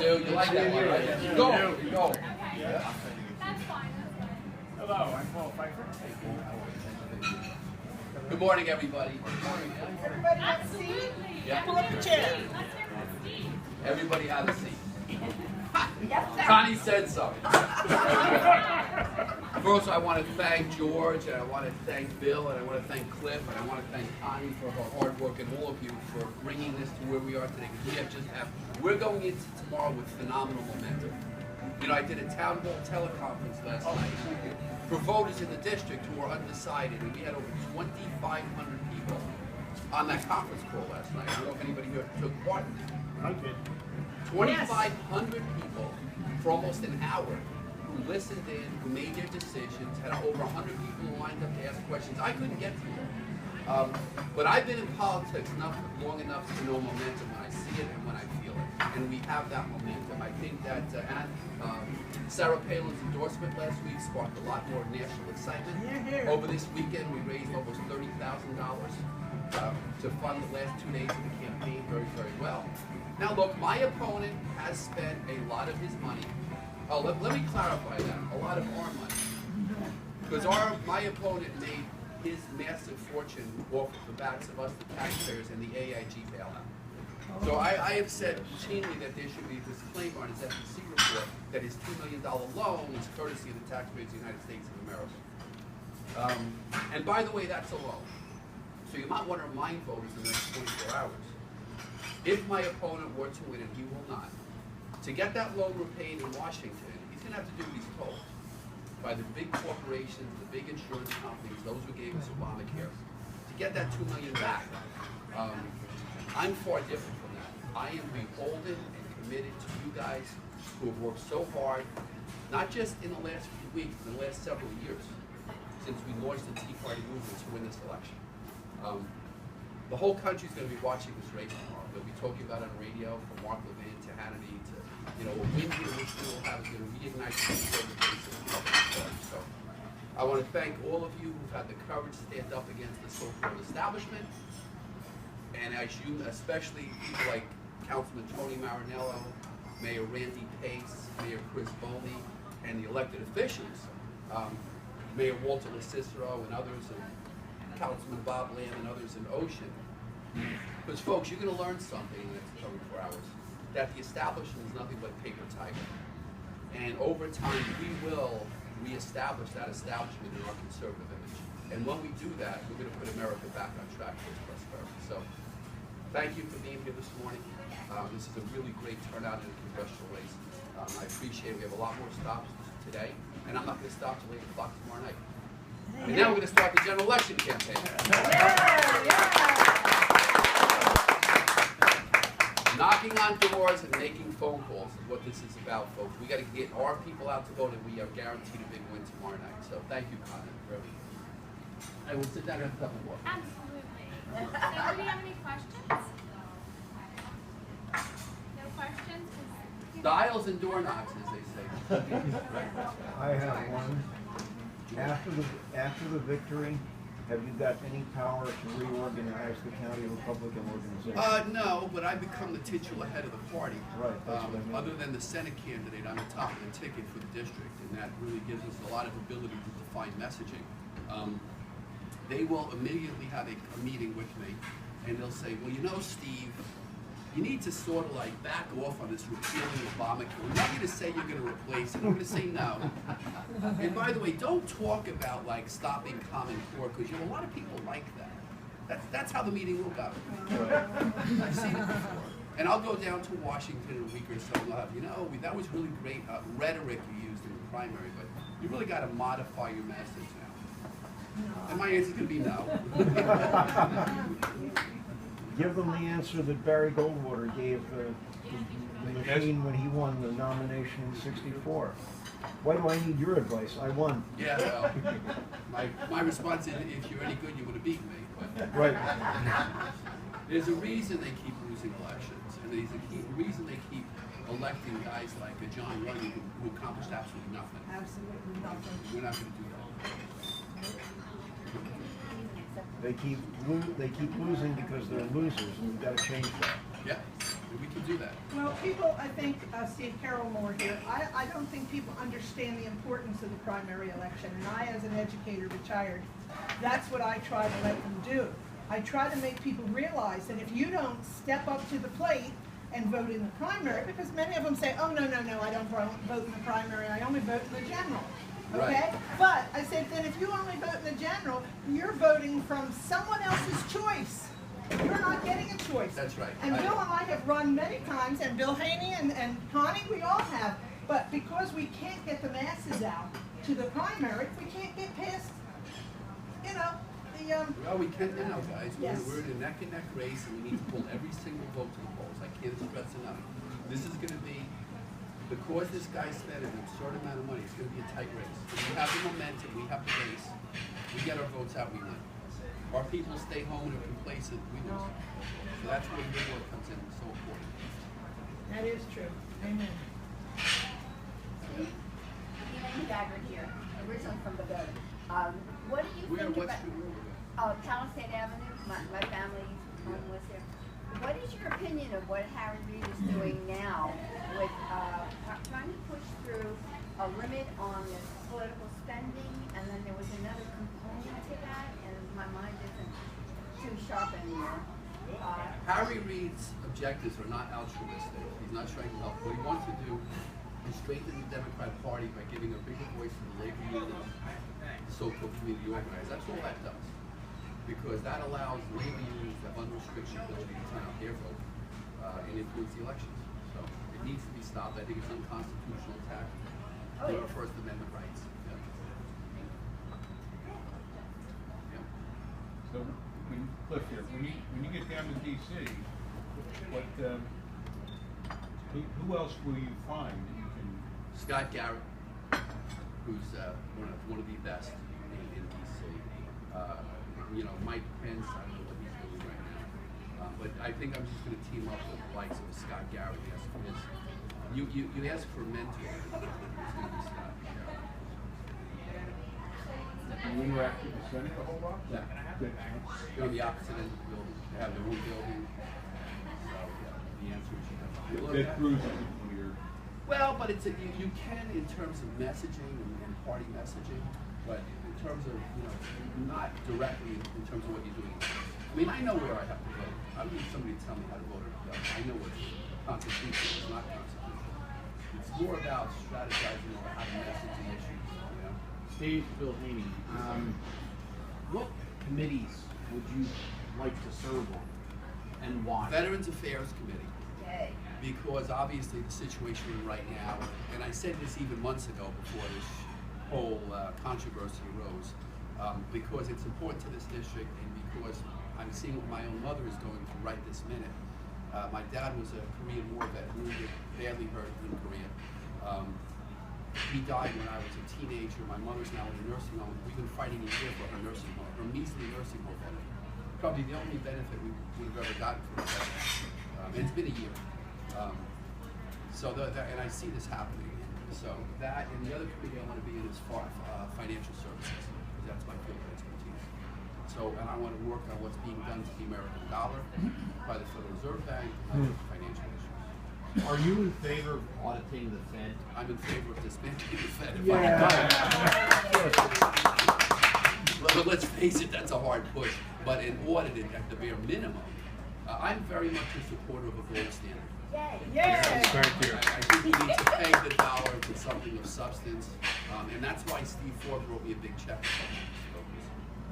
Lou, you like that one, right? Go, go. That's fine. Hello, I'm Paul Pfeiffer. Good morning, everybody. Everybody have a seat? Yeah. Pull up the chair. Everybody have a seat. Yes, sir. Connie said so. First, I want to thank George, and I want to thank Bill, and I want to thank Cliff, and I want to thank Connie for her hard work, and all of you for bringing this to where we are today. We're going into tomorrow with phenomenal momentum. You know, I did a town hall teleconference last night for voters in the district who were undecided, and we had over 2,500 people on that conference call last night. I don't know if anybody here took part in it. I did. 2,500 people for almost an hour who listened in, who made their decisions, had over 100 people who lined up to ask questions. I couldn't get to them. But I've been in politics long enough to know momentum when I see it and when I feel it. And we have that momentum. I think that Sarah Palin's endorsement last week sparked a lot more national excitement. Over this weekend, we raised almost $30,000 to fund the last 2 days of the campaign very, very well. Now look, my opponent has spent a lot of his money. Let me clarify that. A lot of our money. Because my opponent made his massive fortune off of the backs of us, the taxpayers, and the AIG bailout. So I have said routinely that there should be a disclaimer on his SEC report that his $2 million loan is courtesy of the taxpayers of the United States of America. And by the way, that's a loan. So you might want to remind voters in the next 24 hours. If my opponent were to win, and he will not, to get that loan repaid in Washington, he's going to have to do what he's told by the big corporations, the big insurance companies, those who gave us Obamacare, to get that $2 million back. I'm far different from that. I am beholden and committed to you guys who have worked so hard, not just in the last few weeks, but in the last several years, since we launched the Tea Party movement to win this election. The whole country's going to be watching this race tomorrow. They'll be talking about it on radio, from Mark Levin to Hannity to, a win here, which we will have is going to reignite the conservative base of the Republican Party. So I want to thank all of you who've had the courage to stand up against the so-called establishment. And especially people like Councilman Tony Marinello, Mayor Randy Pace, Mayor Chris Boney, and the elected officials, Mayor Walter LaCicero and others, and Councilman Bob Lamb and others in Ocean. Because folks, you're going to learn something in the next 24 hours, that the establishment is nothing but paper tiger. And over time, we will reestablish that establishment in our conservative image. And when we do that, we're going to put America back on track for its prosperity. So thank you for being here this morning. This is a really great turnout in the congressional race. I appreciate it. We have a lot more stops today, and I'm not going to stop till 8 o'clock tomorrow night. And now we're going to start the general election campaign. Knocking on doors and making phone calls is what this is about, folks. We got to get our people out to vote, and we are guaranteed a big win tomorrow night. So thank you, Connie. I will sit down and have a cup of water. Absolutely. Anybody have any questions? No questions? Dials and door knocks, as they say. I have one. After the victory, have you got any power to reorganize the county Republican organization? No, but I become the titular head of the party. Right, that's what I mean. Other than the Senate candidate, I'm the top of the ticket for the district, and that really gives us a lot of ability to define messaging. They will immediately have a meeting with me, and they'll say, well, Steve, you need to sort of like back off on this repealing Obamacare. We're not going to say you're going to replace it. We're going to say no. And by the way, don't talk about like stopping Common Core, because a lot of people like that. That's how the meeting will go. I've seen it before. And I'll go down to Washington in a week or so, and I'll have, that was really great rhetoric you used in the primary, but you really got to modify your message now. And my answer is going to be no. Give them the answer that Barry Goldwater gave the machine when he won the nomination in '64. Why do I need your advice? I won. Yeah, well, my response is, if you're any good, you would have beaten me. But Right. There's a reason they keep losing elections, and there's a reason they keep electing guys like John Lonegan who accomplished absolutely nothing. Absolutely nothing. We're not going to do that. They keep losing because they're losers, and we've got to change that. Yeah. And we can do that. Well, people, I think, Steve Carroll Moore here, I don't think people understand the importance of the primary election. And I, as an educator, retired, that's what I try to let them do. I try to make people realize that if you don't step up to the plate and vote in the primary, because many of them say, oh, no, I don't vote in the primary, I only vote in the general. Okay? Right. But I said, then if you only vote in the general, you're voting from someone else's choice. You're not getting a choice. That's right. And Bill and I have run many times, and Bill Haney and Connie, we all have. But because we can't get the masses out to the primary, we can't get past, you know, the Well, we can now, guys. Yes. We're in a neck-and-neck race, and we need to pull every single vote to the polls. I can't stress enough. This is going to be, because this guy spent an absurd amount of money, it's going to be a tight race. If we have the momentum, we have the race, we get our votes out, we win. Our people stay home and are complacent, we lose. So that's where the work comes in, it's so important. That is true. Amen. Elaine Daggard here, originally from the Bay. What do you Where, think what's about your, Palisade Avenue? My family's home was there. What is your opinion of what Harry Reid is doing now with trying to push through a limit on the political spending, and then there was another component to that, and my mind isn't too sharp anymore. Harry Reid's objectives are not altruistic. He's not trying to help. What he wants to do is strengthen the Democratic Party by giving a bigger voice to the labor union, the so-called community organizers. That's all that does. Because that allows labor unions to have unrestricted ability to turn out their vote and influence the elections. So it needs to be stopped. I think it's unconstitutional attack on our First Amendment rights. Yeah. Yeah. So, Cliff here, when you get down to DC, what, who else will you find that you can? Scott Garrett, who's one of the best in DC. You know, Mike Pence, I don't know what he's doing right now. But I think I'm just going to team up with the likes of Scott Garrett. You ask for a mentor. It's going to be Scott Garrett. You interact with the Senate a whole lot? Yeah. Good. They're on the opposite end of the building. They have their own building. So, yeah, the answer is yes. Ted Cruz is one of your. Well, but it's you can in terms of messaging and party messaging, but in terms of, you know, not directly in terms of what you're doing. I mean, I know where I have to vote. I don't need somebody to tell me how to vote or no. I know what's constitutional, what's not constitutional. It's more about strategizing over how to message the issues, you know? Steve, Bill Haney, what committees would you like to serve on, and why? Veterans Affairs Committee. Yay. Because obviously the situation we're in right now, and I said this even months ago before this whole controversy arose, because it's important to this district and because I'm seeing what my own mother is going through right this minute. My dad was a Korean War vet, wounded, badly hurt in Korea. He died when I was a teenager. My mother's now in a nursing home. We've been fighting a year for her nursing home, her measly nursing home benefit. Probably the only benefit we would have ever gotten from her. And it's been a year. And I see this happening. So that, and the other committee I want to be in is financial services, because that's my field of expertise. So, and I want to work on what's being done to the American dollar by the Federal Reserve Bank and other financial issues. Are you in favor of auditing the Fed? I'm in favor of disbanding the Fed. But let's face it, that's a hard push. But in auditing, at the bare minimum, I'm very much a supporter of a gold standard. Yay. Yay! Thank you. I think we need to peg the dollar to something of substance, and that's why Steve Forbes wrote me a big check.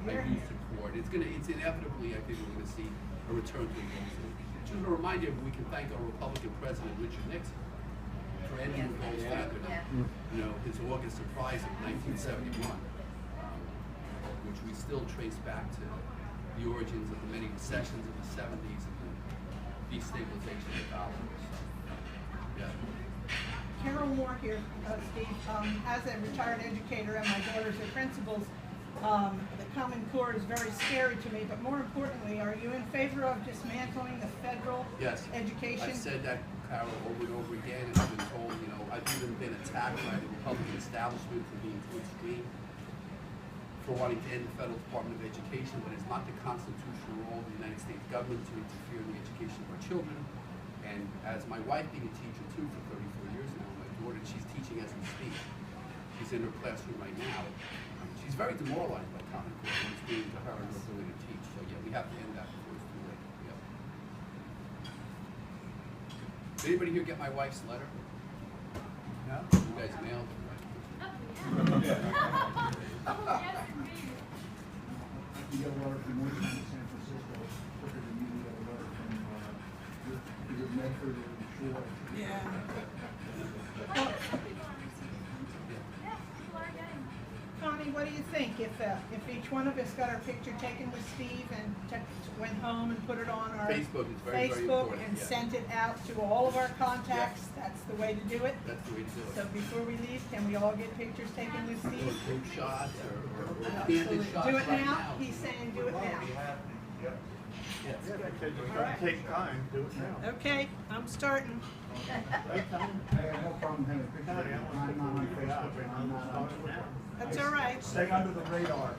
I do support. It's inevitably, I think we're going to see a return to the gold standard. Just a reminder, we can thank our Republican President Richard Nixon for ending the gold standard. Yeah. You know, his August surprise of 1971, which we still trace back to the origins of the many recessions of the 70s and the destabilization of the dollar. So, yeah. Carol Moore here, Steve. As a retired educator and my daughters are principals, the Common Core is very scary to me, but more importantly, are you in favor of dismantling the federal education? I've said that, Carol, over and over again, and I've been told, you know, I've even been attacked by the Republican establishment for being too extreme, for wanting to end the Federal Department of Education, but it's not the constitutional role of the United States government to interfere in the education of our children. And as my wife being a teacher too for 34 years now, my daughter, she's teaching as we speak. She's in her classroom right now. She's very demoralized by Common Core and it's doing to her and her ability to teach. So yeah, we have to end that before it's too late. Yeah. Did anybody here get my wife's letter? No? You guys mailed it, right? Oh, yes, indeed. You get a letter from Lonegan, San Francisco, quicker than you get a letter from your Medford or Shore. Yeah. Yeah, people are getting them. Connie, what do you think if each one of us got our picture taken with Steve and went home and put it on our Facebook is very, very Facebook important, and yeah. sent it out to all of our contacts? That's the way to do it. That's the way to do it. So before we leave, can we all get pictures taken with Or Steve? group shots or Absolutely. candid shots Do it right now. He's saying do it now. Take time, do it now. Okay, I'm starting. I have no problem having a picture. I'm not on Facebook and I'm not on Twitter. That's all right. Stay under the radar.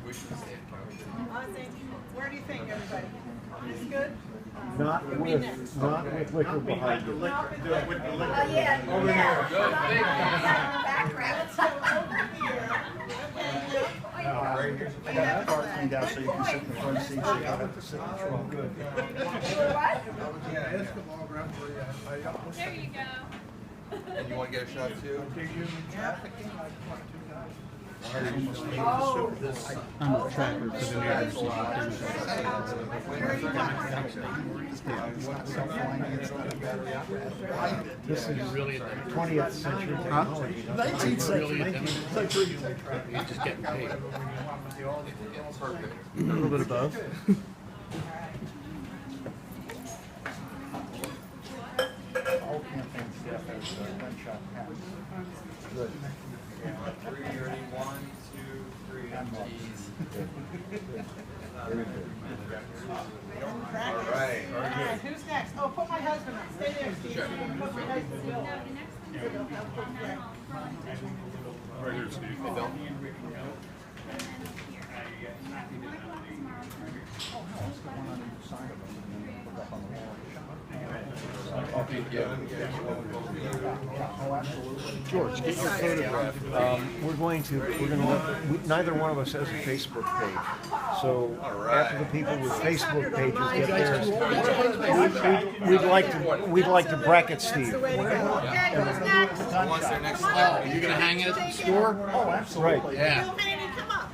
Wish we stayed Where do you think, everybody? This good? Not Who'll be with, next? not with liquor behind you. Oh, yeah, Good, thank Let's go over here. Okay. I got the car cleaned out so you can sit in the front seat, so you don't have to sit in the trunk. Good. There you go. And you want to get a shot too? Oh. I'm a tracker for the This is 20th century technology. 19th century. You're just getting paid. A little bit of both. All campaign staff has gunshot patents. Good. Three, ready, 1, 2, 3. Very good. All right. All right, who's next? Oh, put my husband on. Stay there, Steve. Sure. Put my husband, Bill. No, the next one's on that front. Right here, Steve. Hey, Bill. And then here. One o'clock tomorrow. Oh, no, it's the one on the side of it, and then put up on the wall. Oh, absolutely. George, get your photograph. We're going to, neither one of us has a Facebook page. So after the people with Facebook pages get theirs, we'd like to bracket Steve. That's the way to go. Okay, who's next? What's their next Oh, you're gonna hang it at the store? Oh, absolutely. Yeah. Bill Haney, come up.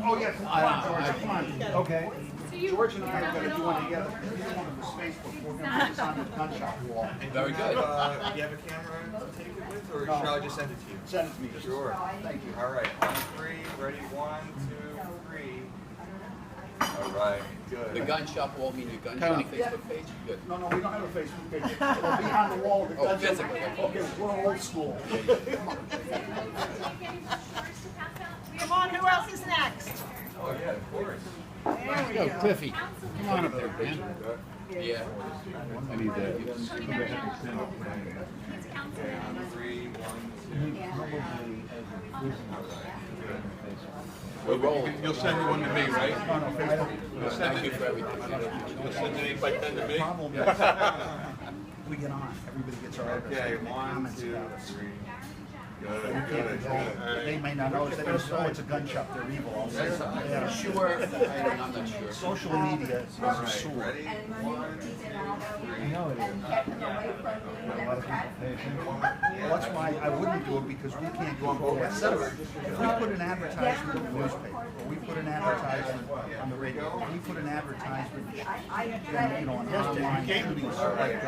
Oh, yes, come on, George, come on. Okay. So you, George and I are gonna do one together. Either one of us Facebook, we're gonna put this on the gunshot wall. Very good. Do you have a camera to take it with, or shall I just send it to you? Send it to me. Sure. Thank you. All right, on 3, ready, 1, 2, 3. All right, good. The gun shop wall mean your gun shop Tony. Facebook page? Good. No, we don't have a Facebook page. It'll be on the wall of the Oh, gunshot. physically. Okay, we're old school. take any brochures to pass out? Come on, who else is next? Oh, yeah, of course. There we Go, go. Cliffy. Council Come on up there, man. Yeah. I need that. It's council. On 3, 1, 2. We're rolling. You'll send one to me, right? Thank you for everything. You'll send it by 10 to me? Problem is, we get on, everybody gets our address, Okay, they make 1, comments 2, about us. 3. We Good, can't good, control it. good. They may not know, they may say, oh, it's a gun shop, they're evil. I'll say, yeah. Sure. I'm not sure. Social media is All a right, sword. ready, And 1, 2, I know it is. and kept them away from the A lot of people Democrats. pay attention. Well, that's why I wouldn't do it, because we can't control that. If we put an advertisement in the newspaper, or we put an advertisement on the radio, or we put an advertisement in, you know, an online shooting site like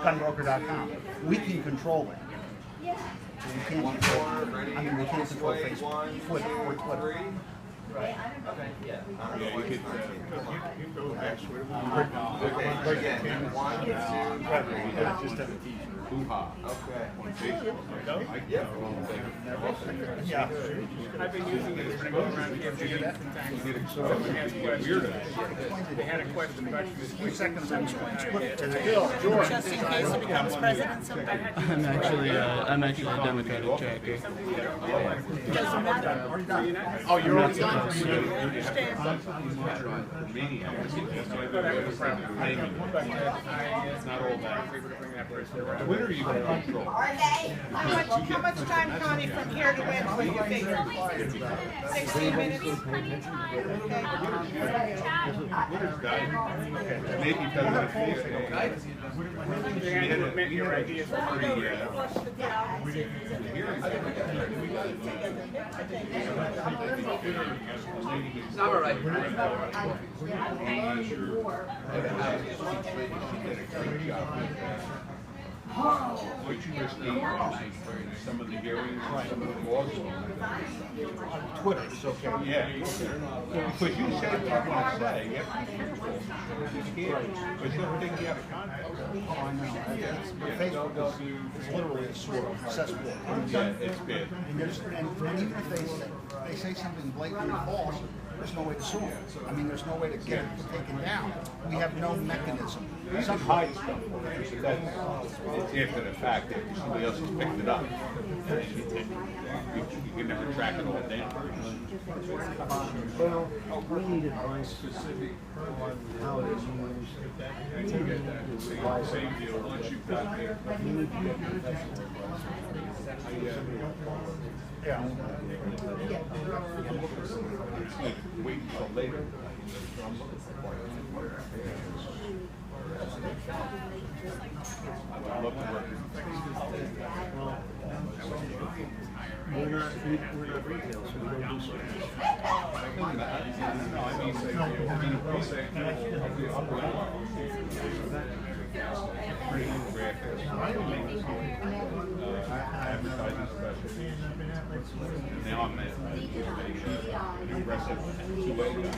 gunbroker.com, we can control that. Yeah. We can't One control, more, ready? I mean, we can't control Wait, Facebook, 1, 2, Twitter, or Twitter. 3. Right. I don't know. Yeah, you could, you go back, Okay, again, 1, 2, 3. just have a t-shirt. hoo-ha. Okay. On Facebook. Yeah. I've been using it to go around the campaign. Weirdo. They had a question about you. Second Amendment. Just in case he becomes president someday. I'm actually a Democratic tracker. Doesn't matter. Oh, you're already done? It's not all that. Twitter you can control. How much time, Connie, from here to Wednesday, you think? 16 minutes? Plenty of time. Twitter's died. Maybe because of the your ideas for free. It's not all right. What you just need some of the hearings, some of the laws. Twitter is okay. Yeah. Because you say what you want to say, you have to be careful. You're scared. But you'll take you out of context. Oh, I know. Facebook is literally a sort of cesspool. Yeah, it's bad. And even if they say something blatantly false, there's no way to sue it. I mean, there's no way to get it taken down. We have no mechanism. You can hide stuff. It's after the fact that somebody else has picked it up. You can never track it all down. Well, we need advice on how it is used. Same deal, once you've got there. Yeah. Wait until later. I'd love to work with We're not retail, so we don't do service. advertising specialty. Now I'm at aggressive two-way guy.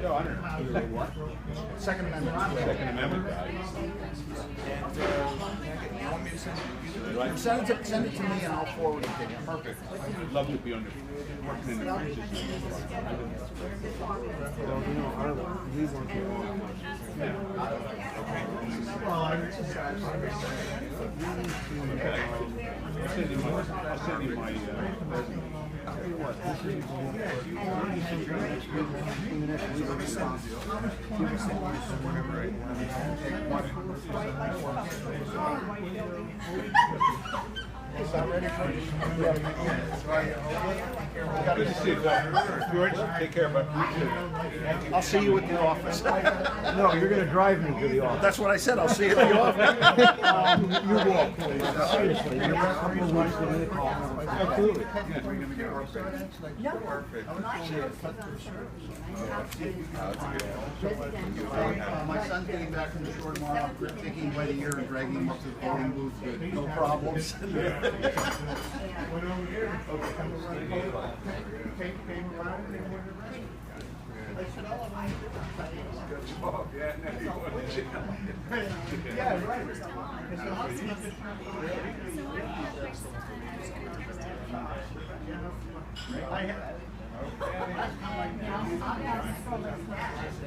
No, I don't know. What? Second Amendment. Second Amendment guy. Send it to me and I'll forward it to you. Perfect. I'd love to be under working in the trenches. Well, you know, we work here. I'll send you my resume. Tell you what, this is Good to see you, George. Take care, bud. I'll see you at the office. No, you're going to drive me to the office. That's what I said. I'll see you at the office. You walk. Seriously, you're a couple of weeks to me to call. Absolutely. My son's getting back from the shore tomorrow. We're taking him by the ear and dragging him up to the voting booth. No problems. Yeah, right.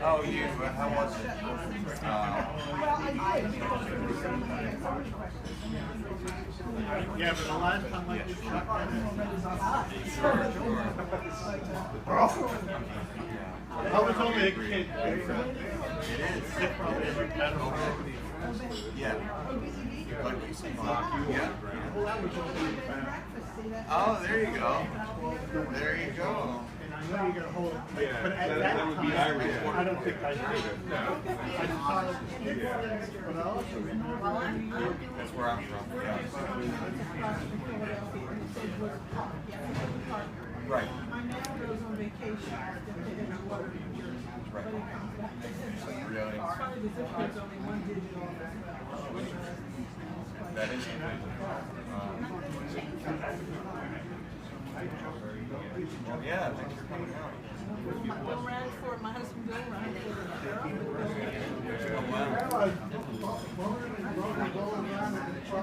Oh, you, how was it? Yeah, but the last time I did I was only a kid. Yeah. Like you say, yeah. Oh, there you go. There you go. Yeah, that would be Irish. I don't think I did it. No. That's where I'm from. Yeah. Right. My man goes on vacation. Right. Really? That is yeah, thanks for coming out. Go around for my husband, go around for the So,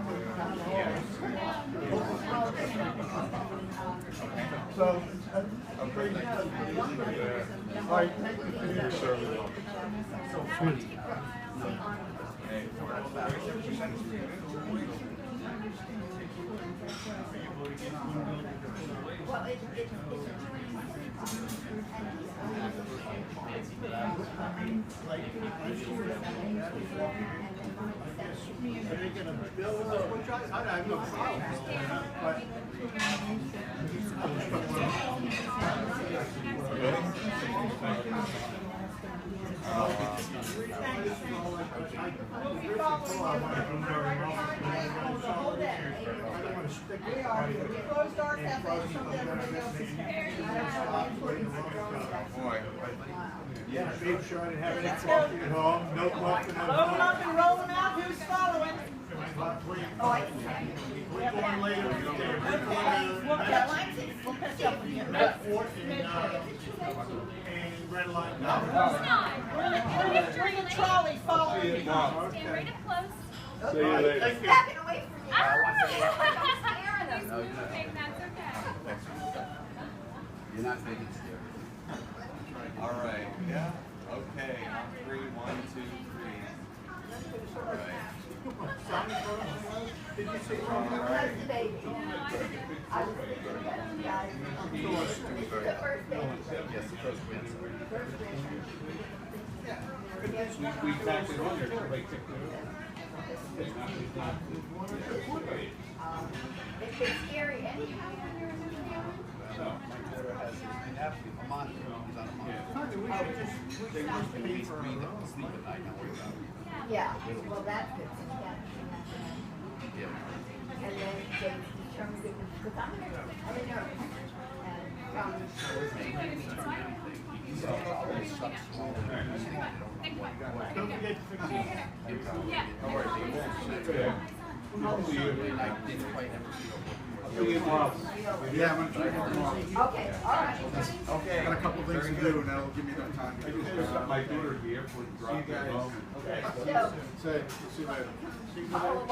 Well, it's a joint We are, we closed our cafe, so everybody else is Boy. yeah, make sure I didn't have any coffee at home, no coffee, no Rolling up and rolling out, who's following? Oh, I can. We'll catch up with you. Bring a trolley following you. Stand right up close. See you later. Backing away from you. Ah! I'm scaring them. No, you're not. Moving, that's okay. You're not making it scary. All right. Yeah. Okay. On 3, 1, 2, 3. All right. That's the baby. I was guys. This is the first baby. Yes, the first one. We tacked it on there, everybody took It's been scary anyhow when you're in the family. My daughter has an absolute a monitor. He's on a monitor. They used to be breathing, sleep at night. Now worry about it. Yeah, well, that's good. Yeah. Yeah. And then they determined it was, because I'm in a nurse. And So all this stuff's small. Don't forget to fix it. Yeah. I didn't quite ever see Yeah, I'm gonna try it tomorrow. okay, all right. Okay, I got a couple things to do, and that'll give me enough time. I just picked up my daughter at the airport and dropped her home. So, Say, see you later. follow along.